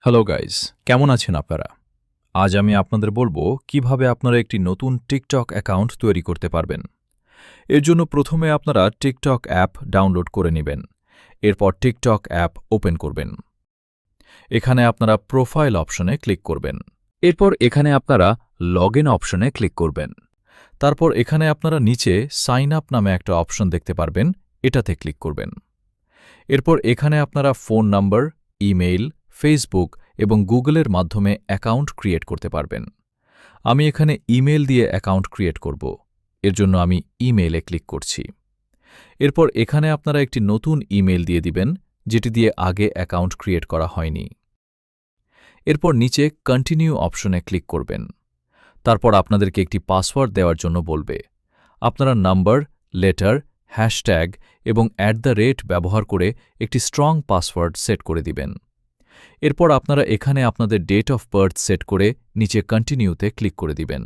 Hello guys, কেমন আছেন আপনারা? আজ আমি আপনাদের বলবো কিভাবে আপনারা একটি নতুন টিকটক অ্যাকাউন্ট তৈরি করতে পারবেন। এর জন্য প্রথমে আপনারা টিকটক অ্যাপ ডাউনলোড করে নেবেন। এরপর টিকটক অ্যাপ ওপেন করবেন। এখানে আপনারা প্রোফাইল অপশনে ক্লিক করবেন। এরপর এখানে আপনারা লগ ইন অপশনে ক্লিক করবেন। তারপর এখানে আপনারা নিচে সাইন আপ নামে একটা অপশন দেখতে পারবেন, এটাতে ক্লিক করবেন। এরপর এখানে আপনারা ফোন নাম্বার, ইমেইল, ফেসবুক এবং গুগলের মাধ্যমে অ্যাকাউন্ট ক্রিয়েট করতে পারবেন। আমি এখানে ইমেল দিয়ে অ্যাকাউন্ট ক্রিয়েট করব। এর জন্য আমি ইমেইলে ক্লিক করছি। এরপর এখানে আপনারা একটি নতুন ইমেল দিয়ে দিবেন, যেটি দিয়ে আগে অ্যাকাউন্ট ক্রিয়েট করা হয়নি। এরপর নিচে কন্টিনিউ অপশনে ক্লিক করবেন। তারপর আপনাদেরকে একটি পাসওয়ার্ড দেওয়ার জন্য বলবে। আপনারা নাম্বার, লেটার, হ্যাশট্যাগ এবং @, ব্যবহার করে একটি স্ট্রং পাসওয়ার্ড সেট করে দিবেন। এরপর আপনারা এখানে আপনাদের ডেট অফ বার্থ সেট করে নিচে কন্টিনিউতে ক্লিক করে দিবেন।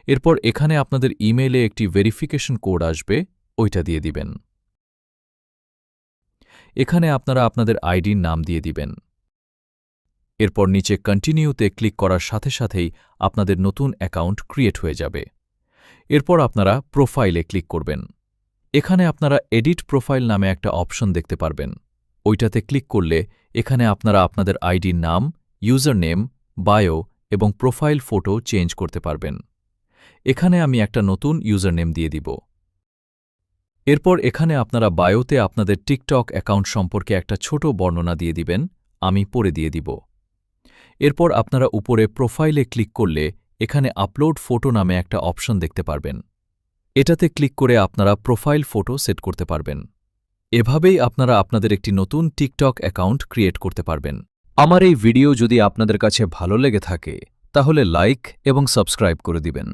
এরপর এখানে আপনাদের ইমেইলে একটি ভেরিফিকেশন কোড আসবে, ওইটা দিয়ে দিবেন। এখানে আপনারা আপনাদের আইডির নাম দিয়ে দিবেন। এরপর নিচে কন্টিনিউতে ক্লিক করার সাথে সাথেই আপনাদের নতুন অ্যাকাউন্ট ক্রিয়েট হয়ে যাবে। এরপর আপনারা প্রোফাইলে ক্লিক করবেন। এখানে আপনারা এডিট প্রোফাইল নামে একটা অপশন দেখতে পারবেন। ওইটাতে ক্লিক করলে এখানে আপনারা আপনাদের আইডির নাম, ইউজার নেম, বায়ো এবং প্রোফাইল ফটো চেঞ্জ করতে পারবেন। এখানে আমি একটা নতুন ইউজার নেম দিয়ে দিব। এরপর এখানে আপনারা বায়োতে আপনাদের টিকটক অ্যাকাউন্ট সম্পর্কে একটা ছোট বর্ণনা দিয়ে দিবেন, আমি পরে দিয়ে দিব। এরপর আপনারা উপরে প্রোফাইলে ক্লিক করলে এখানে আপলোড ফটো নামে একটা অপশন দেখতে পারবেন। এটাতে ক্লিক করে আপনারা প্রোফাইল ফটো সেট করতে পারবেন। এভাবেই আপনারা আপনাদের একটি নতুন টিকটক অ্যাকাউন্ট ক্রিয়েট করতে পারবেন। আমার এই ভিডিও যদি আপনাদের কাছে ভালো লেগে থাকে তাহলে লাইক এবং সাবস্ক্রাইব করে দিবেন।